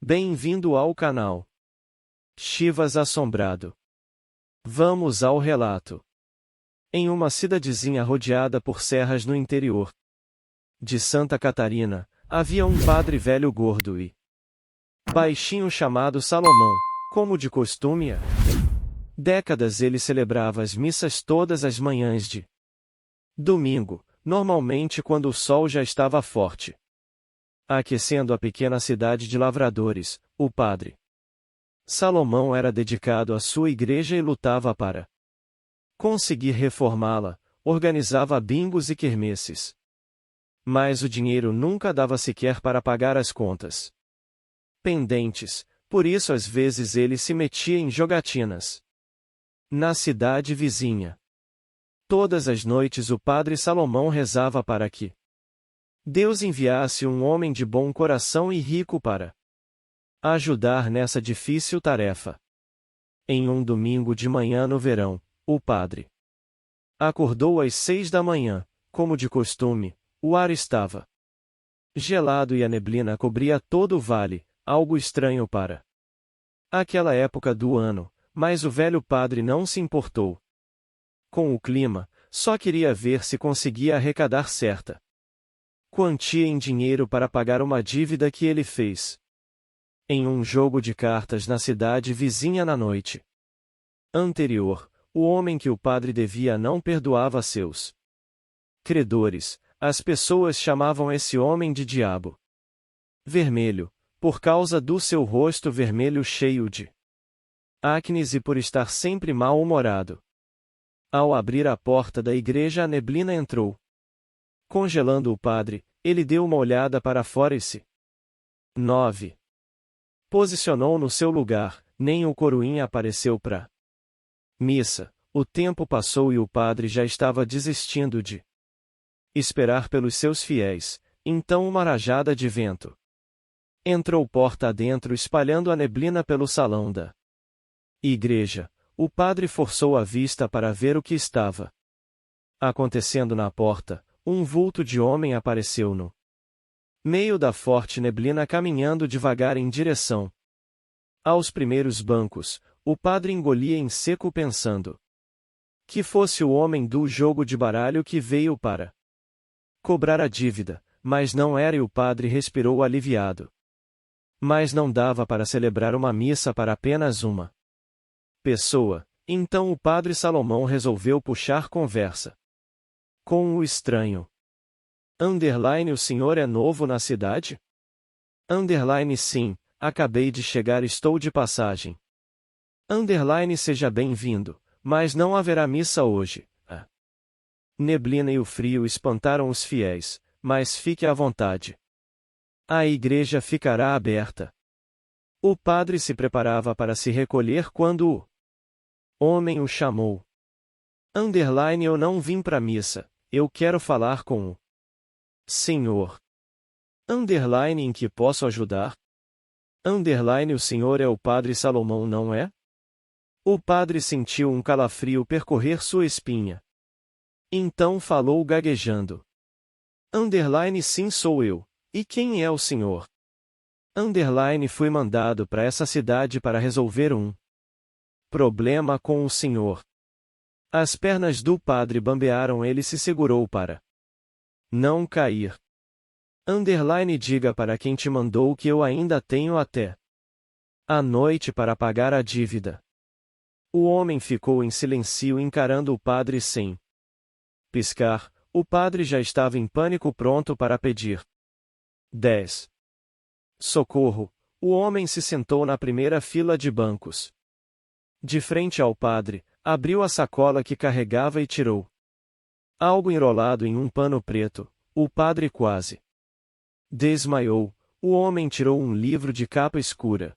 Bem-vindo ao canal Chivas Assombrado. Vamos ao relato. Em uma cidadezinha rodeada por serras no interior de Santa Catarina, havia um padre velho gordo e baixinho chamado Salomão. Como de costume há décadas ele celebrava as missas todas as manhãs de domingo, normalmente quando o sol já estava forte aquecendo a pequena cidade de lavradores. O padre Salomão era dedicado à sua igreja e lutava para conseguir reformá-la, organizava bingos e quermesses. Mas o dinheiro nunca dava sequer para pagar as contas pendentes, por isso às vezes ele se metia em jogatinas na cidade vizinha. Todas as noites o padre Salomão rezava para que Deus enviasse um homem de bom coração e rico para ajudar nessa difícil tarefa. Em um domingo de manhã no verão, o padre acordou às 6 da manhã. Como de costume, o ar estava gelado e a neblina cobria todo o vale, algo estranho para aquela época do ano, mas o velho padre não se importou com o clima, só queria ver se conseguia arrecadar certa quantia em dinheiro para pagar uma dívida que ele fez em um jogo de cartas na cidade vizinha na noite anterior. O homem que o padre devia não perdoava seus credores. As pessoas chamavam esse homem de Diabo Vermelho, por causa do seu rosto vermelho cheio de acnes e por estar sempre mal-humorado. Ao abrir a porta da igreja, a neblina entrou, congelando o padre. Ele deu uma olhada para fora e se posicionou no seu lugar. Nem o coroinha apareceu para missa. O tempo passou e o padre já estava desistindo de esperar pelos seus fiéis. Então uma rajada de vento entrou porta adentro, espalhando a neblina pelo salão da igreja. O padre forçou a vista para ver o que estava acontecendo na porta. Um vulto de homem apareceu no meio da forte neblina, caminhando devagar em direção aos primeiros bancos. O padre engolia em seco, pensando que fosse o homem do jogo de baralho que veio para cobrar a dívida, mas não era, e o padre respirou aliviado. Mas não dava para celebrar uma missa para apenas uma pessoa. Então o padre Salomão resolveu puxar conversa com o estranho. O senhor é novo na cidade? Sim, acabei de chegar, estou de passagem. Seja bem-vindo, mas não haverá missa hoje. A neblina e o frio espantaram os fiéis, mas fique à vontade. A igreja ficará aberta. O padre se preparava para se recolher quando o homem o chamou. Eu não vim para missa. Eu quero falar com o senhor. Em que posso ajudar? O senhor é o padre Salomão, não é? O padre sentiu um calafrio percorrer sua espinha. Então falou gaguejando. Sim, sou eu. E quem é o senhor? Fui mandado para essa cidade para resolver um problema com o senhor. As pernas do padre bambearam, ele se segurou para não cair. Diga para quem te mandou que eu ainda tenho até a noite para pagar a dívida. O homem ficou em silêncio, encarando o padre sem piscar. O padre já estava em pânico, pronto para pedir 10. Socorro! O homem se sentou na primeira fila de bancos, de frente ao padre. Abriu a sacola que carregava e tirou algo enrolado em um pano preto. O padre quase desmaiou. O homem tirou um livro de capa escura,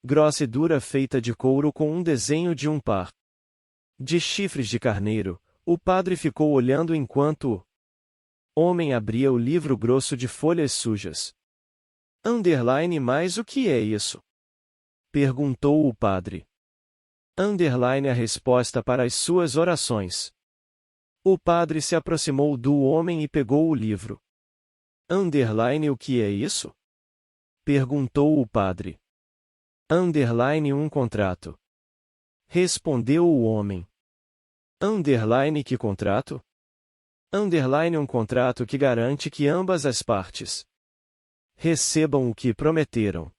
grossa e dura, feita de couro, com um desenho de um par de chifres de carneiro. O padre ficou olhando enquanto o homem abria o livro grosso de folhas sujas. Mas o que é isso? Perguntou o padre. A resposta para as suas orações. O padre se aproximou do homem e pegou o livro. O que é isso? Perguntou o padre. Underline um contrato. Respondeu o homem. Underline que contrato? Underline um contrato que garante que ambas as partes recebam o que prometeram.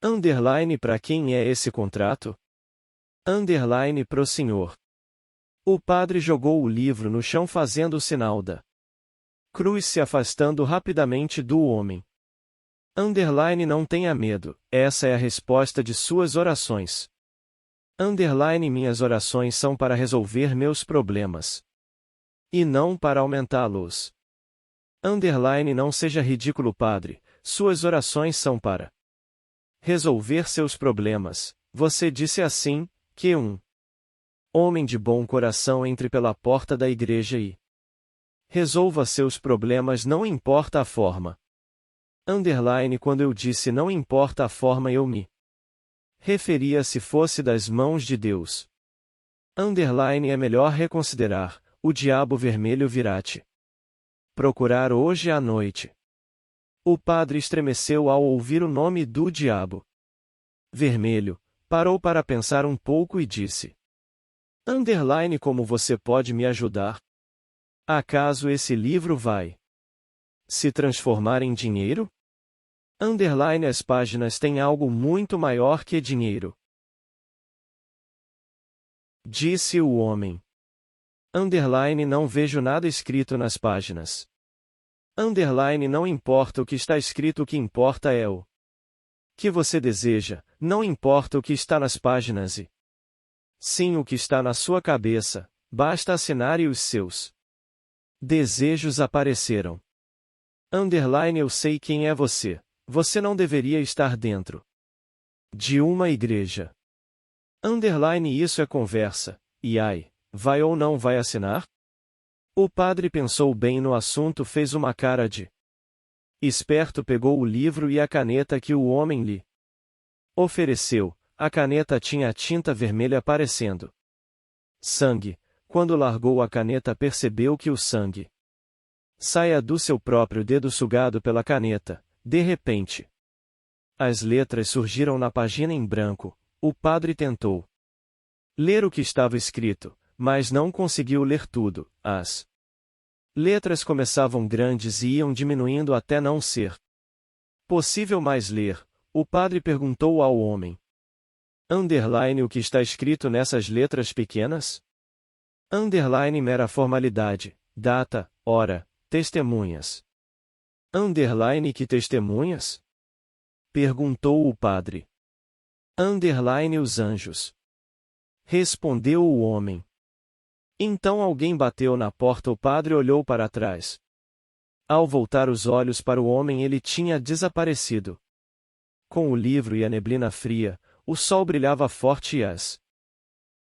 Underline para quem é esse contrato? Underline pro senhor. O padre jogou o livro no chão fazendo o sinal da cruz, se afastando rapidamente do homem. Underline não tenha medo, essa é a resposta de suas orações. Underline minhas orações são para resolver meus problemas. E não para aumentá-los. Underline não seja ridículo, padre, suas orações são para resolver seus problemas. Você disse assim, que um homem de bom coração entre pela porta da igreja e resolva seus problemas, não importa a forma. Underline quando eu disse não importa a forma eu me referia se fosse das mãos de Deus. Underline é melhor reconsiderar, o diabo vermelho virá te procurar hoje à noite. O padre estremeceu ao ouvir o nome do diabo vermelho, parou para pensar um pouco e disse: Underline como você pode me ajudar? Acaso esse livro vai se transformar em dinheiro? Underline as páginas têm algo muito maior que dinheiro. Disse o homem. Underline não vejo nada escrito nas páginas. Underline não importa o que está escrito, o que importa é o que você deseja, não importa o que está nas páginas e sim o que está na sua cabeça, basta assinar e os seus desejos apareceram. Underline eu sei quem é você. Você não deveria estar dentro de uma igreja. Underline isso é conversa, e ai, vai ou não vai assinar? O padre pensou bem no assunto, fez uma cara de esperto, pegou o livro e a caneta que o homem lhe ofereceu. A caneta tinha a tinta vermelha parecendo sangue. Quando largou a caneta, percebeu que o sangue saia do seu próprio dedo sugado pela caneta. De repente, as letras surgiram na página em branco. O padre tentou ler o que estava escrito, mas não conseguiu ler tudo. As letras começavam grandes e iam diminuindo até não ser possível mais ler. O padre perguntou ao homem: Underline o que está escrito nessas letras pequenas? Underline mera formalidade, data, hora, testemunhas. Underline que testemunhas? Perguntou o padre. Underline os anjos. Respondeu o homem. Então alguém bateu na porta. O padre olhou para trás. Ao voltar os olhos para o homem, ele tinha desaparecido. Com o livro e a neblina fria, o sol brilhava forte e as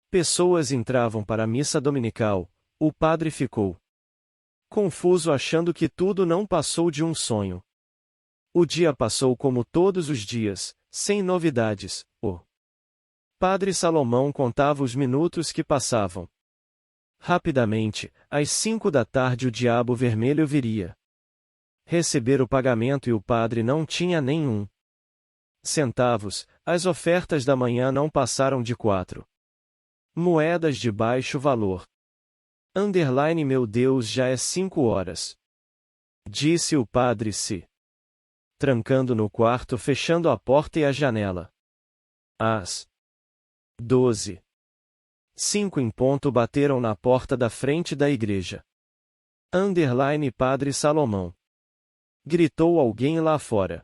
pessoas entravam para a missa dominical. O padre ficou confuso, achando que tudo não passou de um sonho. O dia passou como todos os dias, sem novidades. O padre Salomão contava os minutos que passavam. Rapidamente, às 5 da tarde, o diabo vermelho viria receber o pagamento e o padre não tinha nenhum centavos. As ofertas da manhã não passaram de 4 moedas de baixo valor. Underline meu Deus, já é 5 horas. Disse o padre, se trancando no quarto, fechando a porta e a janela. Às 12:05 em ponto bateram na porta da frente da igreja. Underline Padre Salomão. Gritou alguém lá fora.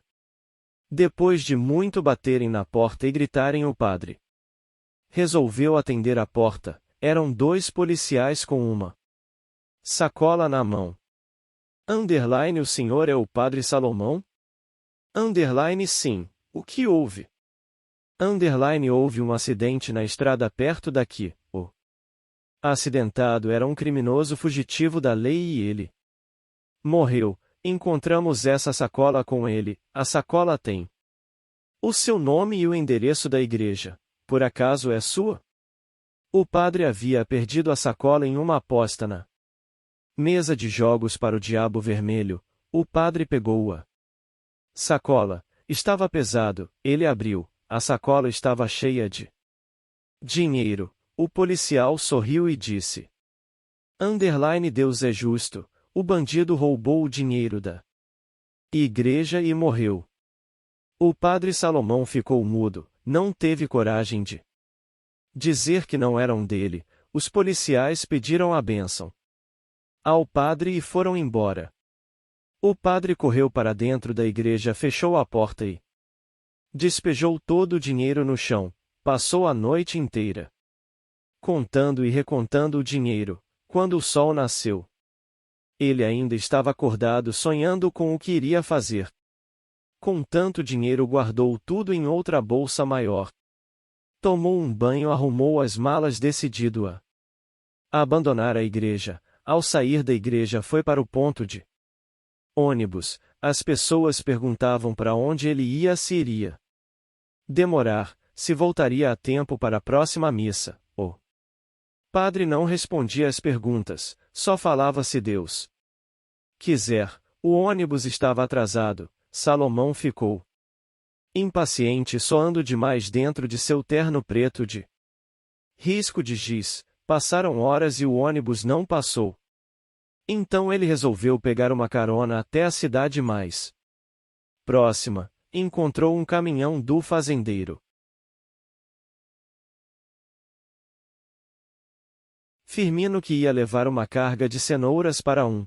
Depois de muito baterem na porta e gritarem, o padre resolveu atender a porta. Eram 2 policiais com uma sacola na mão. Underline o senhor é o Padre Salomão? Underline sim, o que houve? Underline houve um acidente na estrada perto daqui. O acidentado era um criminoso fugitivo da lei e ele morreu. Encontramos essa sacola com ele. A sacola tem o seu nome e o endereço da igreja. Por acaso é sua? O padre havia perdido a sacola em uma aposta na mesa de jogos para o diabo vermelho. O padre pegou a sacola, estava pesado, ele abriu, a sacola estava cheia de dinheiro. O policial sorriu e disse: Deus é justo, o bandido roubou o dinheiro da igreja e morreu. O padre Salomão ficou mudo, não teve coragem de dizer que não eram dele. Os policiais pediram a bênção ao padre e foram embora. O padre correu para dentro da igreja, fechou a porta e despejou todo o dinheiro no chão. Passou a noite inteira contando e recontando o dinheiro. Quando o sol nasceu, ele ainda estava acordado, sonhando com o que iria fazer. Com tanto dinheiro, guardou tudo em outra bolsa maior. Tomou um banho, arrumou as malas, decidido a abandonar a igreja. Ao sair da igreja, foi para o ponto de ônibus. As pessoas perguntavam para onde ele ia, se iria demorar, se voltaria a tempo para a próxima missa. O padre não respondia às perguntas, só falava se Deus quiser. O ônibus estava atrasado. Salomão ficou impaciente, soando demais dentro de seu terno preto de risco de giz. Passaram horas e o ônibus não passou. Então ele resolveu pegar uma carona até a cidade mais próxima. Encontrou um caminhão do fazendeiro. Firmino, que ia levar uma carga de cenouras para um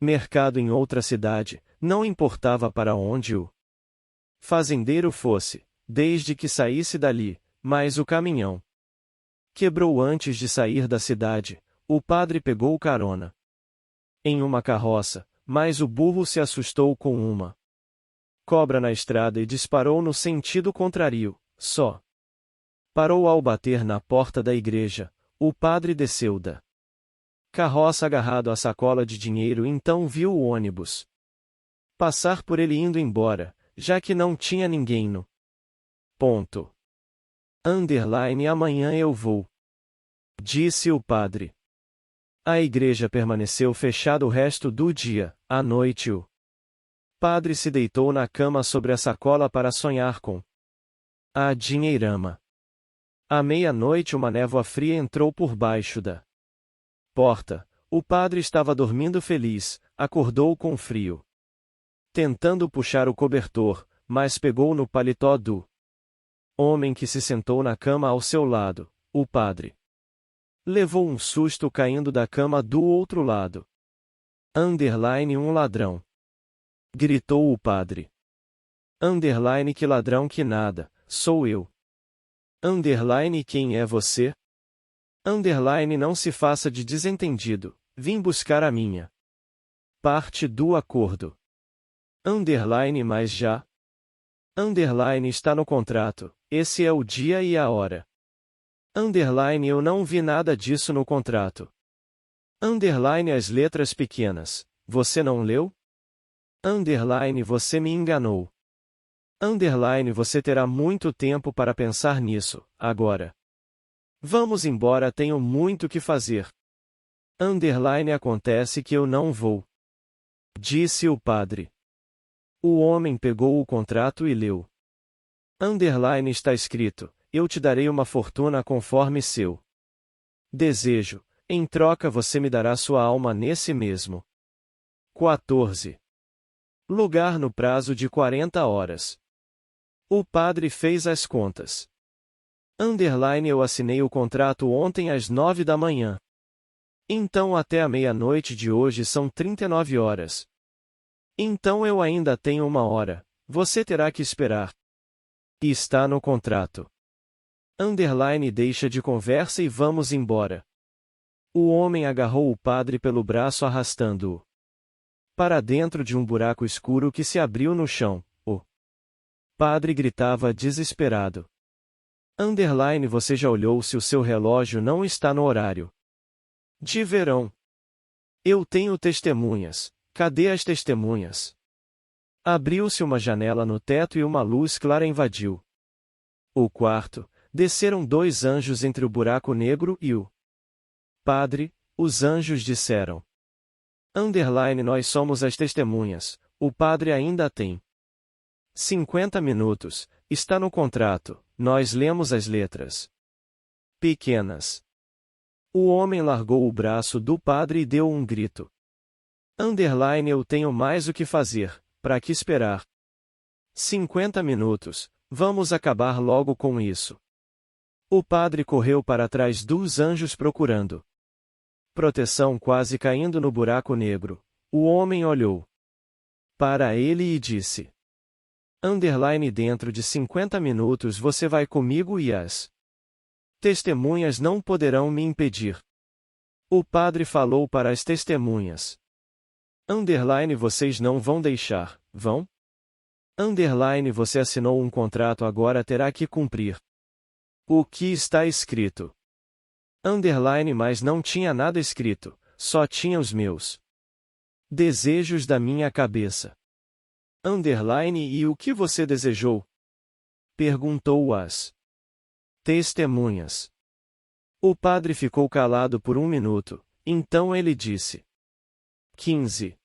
mercado em outra cidade. Não importava para onde o fazendeiro fosse, desde que saísse dali, mas o caminhão quebrou antes de sair da cidade. O padre pegou carona em uma carroça, mas o burro se assustou com uma cobra na estrada e disparou no sentido contrário. Só parou ao bater na porta da igreja. O padre desceu da carroça agarrado à sacola de dinheiro, então viu o ônibus passar por ele indo embora, já que não tinha ninguém no ponto. Amanhã eu vou, disse o padre. A igreja permaneceu fechada o resto do dia. À noite o padre se deitou na cama sobre a sacola para sonhar com a dinheirama. À meia-noite uma névoa fria entrou por baixo da porta. O padre estava dormindo feliz, acordou com frio. Tentando puxar o cobertor, mas pegou no paletó do homem que se sentou na cama ao seu lado. O padre levou um susto caindo da cama do outro lado. Um ladrão! Gritou o padre. Que ladrão, que nada, sou eu. Quem é você? Não se faça de desentendido, vim buscar a minha parte do acordo. Mas já? Está no contrato, esse é o dia e a hora. Eu não vi nada disso no contrato. As letras pequenas, você não leu? Você me enganou. Você terá muito tempo para pensar nisso, agora. Vamos embora, tenho muito que fazer. Acontece que eu não vou, disse o padre. O homem pegou o contrato e leu. Está escrito: eu te darei uma fortuna conforme seu desejo. Em troca você me dará sua alma nesse mesmo 14 lugar no prazo de 40 horas. O padre fez as contas. Eu assinei o contrato ontem às 9 da manhã. Então até a meia-noite de hoje são 39 horas. Então eu ainda tenho uma hora. Você terá que esperar. Está no contrato. Deixa de conversa e vamos embora. O homem agarrou o padre pelo braço, arrastando-o para dentro de um buraco escuro que se abriu no chão. O padre gritava desesperado. Você já olhou se o seu relógio não está no horário de verão? Eu tenho testemunhas. Cadê as testemunhas? Abriu-se uma janela no teto e uma luz clara invadiu o quarto. Desceram 2 anjos entre o buraco negro e o padre. Os anjos disseram: nós somos as testemunhas. O padre ainda tem 50 minutos, está no contrato, nós lemos as letras pequenas. O homem largou o braço do padre e deu um grito. Underline eu tenho mais o que fazer, para que esperar? 50 minutos, vamos acabar logo com isso. O padre correu para trás dos anjos procurando proteção quase caindo no buraco negro. O homem olhou para ele e disse: Underline dentro de 50 minutos você vai comigo e as testemunhas não poderão me impedir. O padre falou para as testemunhas. Underline vocês não vão deixar, vão? Underline você assinou um contrato agora terá que cumprir. O que está escrito? Underline mas não tinha nada escrito, só tinha os meus desejos da minha cabeça. Underline e o que você desejou? Perguntou as testemunhas. O padre ficou calado por um minuto, então ele disse: 15.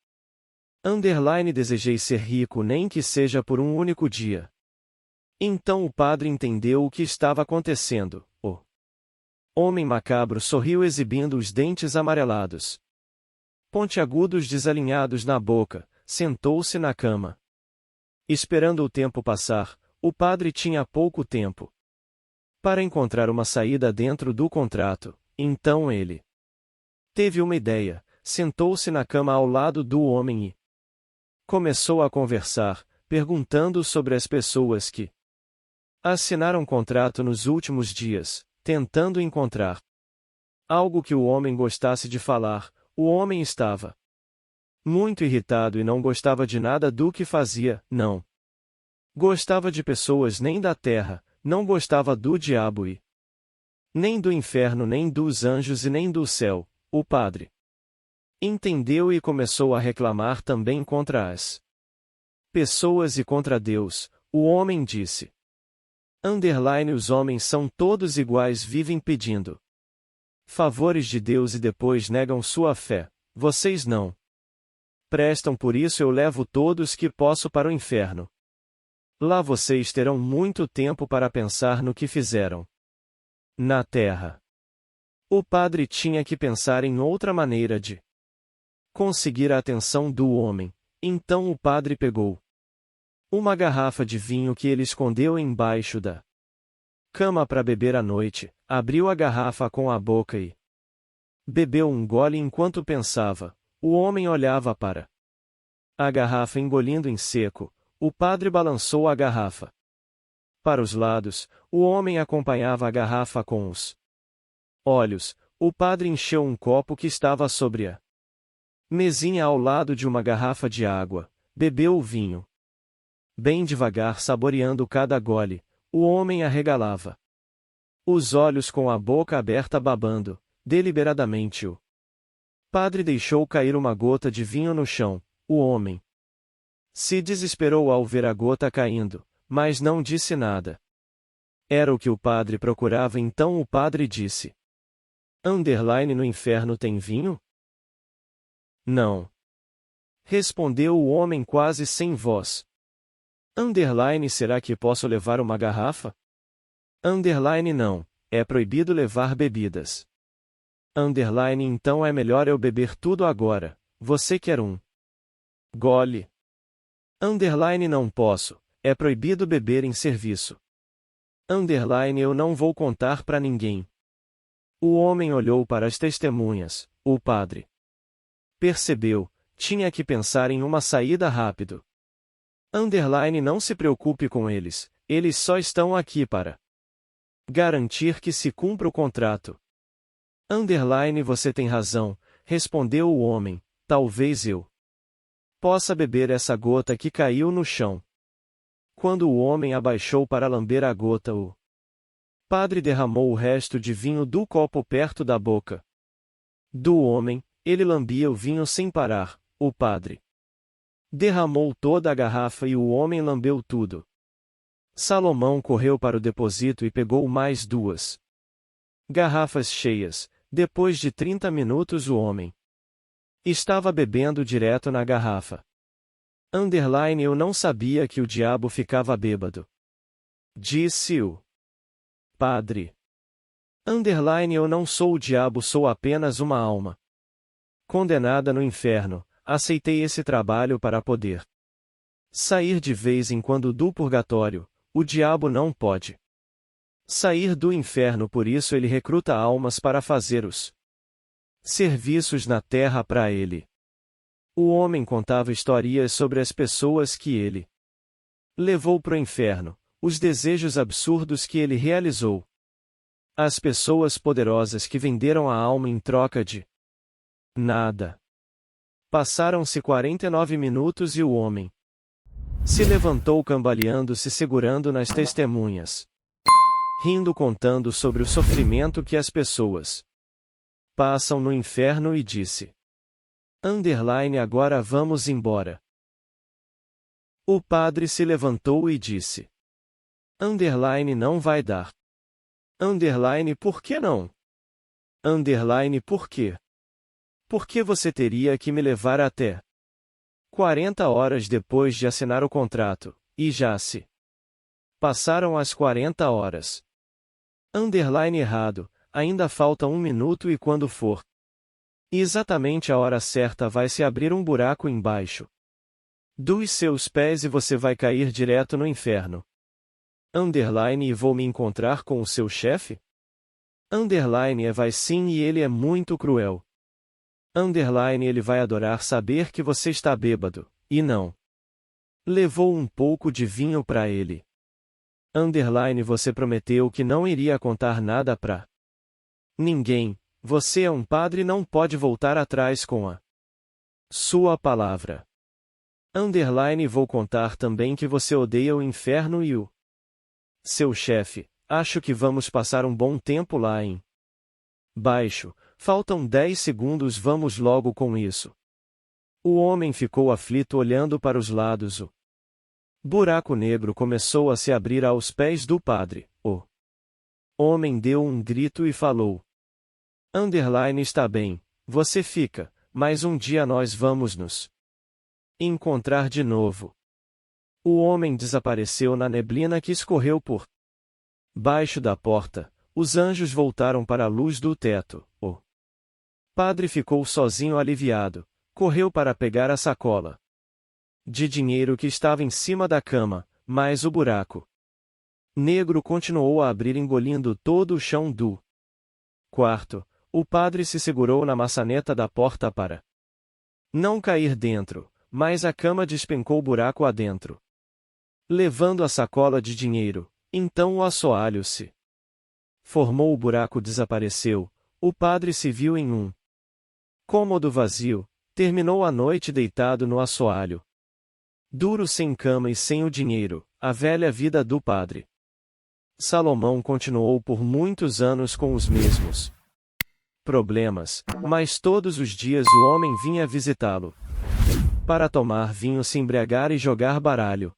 Underline desejei ser rico nem que seja por um único dia. Então o padre entendeu o que estava acontecendo. O homem macabro sorriu exibindo os dentes amarelados, pontiagudos desalinhados na boca, sentou-se na cama. Esperando o tempo passar, o padre tinha pouco tempo para encontrar uma saída dentro do contrato, então ele teve uma ideia, sentou-se na cama ao lado do homem e começou a conversar, perguntando sobre as pessoas que assinaram contrato nos últimos dias, tentando encontrar algo que o homem gostasse de falar. O homem estava muito irritado e não gostava de nada do que fazia, não gostava de pessoas nem da terra, não gostava do diabo e nem do inferno nem dos anjos e nem do céu. O padre entendeu e começou a reclamar também contra as pessoas e contra Deus. O homem disse: Underline os homens são todos iguais, vivem pedindo favores de Deus e depois negam sua fé. Vocês não prestam, por isso eu levo todos que posso para o inferno. Lá vocês terão muito tempo para pensar no que fizeram na terra. O padre tinha que pensar em outra maneira de conseguir a atenção do homem. Então o padre pegou uma garrafa de vinho que ele escondeu embaixo da cama para beber à noite, abriu a garrafa com a boca e bebeu um gole enquanto pensava. O homem olhava para a garrafa engolindo em seco. O padre balançou a garrafa para os lados. O homem acompanhava a garrafa com os olhos. O padre encheu um copo que estava sobre a mesinha ao lado de uma garrafa de água. Bebeu o vinho bem devagar, saboreando cada gole. O homem arregalava os olhos com a boca aberta, babando deliberadamente. O padre deixou cair uma gota de vinho no chão. O homem se desesperou ao ver a gota caindo, mas não disse nada. Era o que o padre procurava, então o padre disse: Underline no inferno tem vinho? Não. Respondeu o homem quase sem voz. Underline será que posso levar uma garrafa? Underline não, é proibido levar bebidas. Underline então é melhor eu beber tudo agora, você quer um gole? Underline não posso, é proibido beber em serviço. Underline eu não vou contar para ninguém. O homem olhou para as testemunhas. O padre percebeu, tinha que pensar em uma saída rápido. Underline não se preocupe com eles só estão aqui para garantir que se cumpra o contrato. Underline você tem razão, respondeu o homem, talvez eu possa beber essa gota que caiu no chão. Quando o homem abaixou para lamber a gota, o padre derramou o resto de vinho do copo perto da boca do homem. Ele lambia o vinho sem parar. O padre derramou toda a garrafa e o homem lambeu tudo. Salomão correu para o depósito e pegou mais 2 garrafas cheias. Depois de 30 minutos o homem estava bebendo direto na garrafa. Eu não sabia que o diabo ficava bêbado. Disse o padre. Eu não sou o diabo, sou apenas uma alma condenada no inferno. Aceitei esse trabalho para poder sair de vez em quando do purgatório. O diabo não pode sair do inferno, por isso ele recruta almas para fazer os serviços na terra para ele. O homem contava histórias sobre as pessoas que ele levou para o inferno, os desejos absurdos que ele realizou, as pessoas poderosas que venderam a alma em troca de nada. Passaram-se 49 minutos e o homem se levantou cambaleando-se, segurando nas testemunhas, rindo, contando sobre o sofrimento que as pessoas passam no inferno, e disse: agora vamos embora. O padre se levantou e disse: não vai dar. Por que não? Por quê? Porque você teria que me levar até 40 horas depois de assinar o contrato, e já se passaram as 40 horas. Errado, ainda falta 1 minuto, e quando for exatamente a hora certa vai se abrir um buraco embaixo dos seus pés e você vai cair direto no inferno. E vou me encontrar com o seu chefe? Vai sim, e ele é muito cruel. Ele vai adorar saber que você está bêbado, e não levou um pouco de vinho para ele. Você prometeu que não iria contar nada pra ninguém. Você é um padre, não pode voltar atrás com a sua palavra. Vou contar também que você odeia o inferno e o seu chefe. Acho que vamos passar um bom tempo lá em baixo. Faltam 10 segundos, vamos logo com isso. O homem ficou aflito, olhando para os lados. O buraco negro começou a se abrir aos pés do padre. O homem deu um grito e falou: está bem, você fica, mas um dia nós vamos nos encontrar de novo. O homem desapareceu na neblina que escorreu por baixo da porta. Os anjos voltaram para a luz do teto. O padre ficou sozinho, aliviado. Correu para pegar a sacola de dinheiro que estava em cima da cama, mas o buraco negro continuou a abrir, engolindo todo o chão do quarto. O padre se segurou na maçaneta da porta para não cair dentro, mas a cama despencou buraco adentro, levando a sacola de dinheiro. Então o assoalho se formou, o buraco desapareceu. O padre se viu em um cômodo vazio. Terminou a noite deitado no assoalho duro, sem cama e sem o dinheiro, a velha vida do padre Salomão continuou por muitos anos com os mesmos problemas, mas todos os dias o homem vinha visitá-lo para tomar vinho, se embriagar e jogar baralho.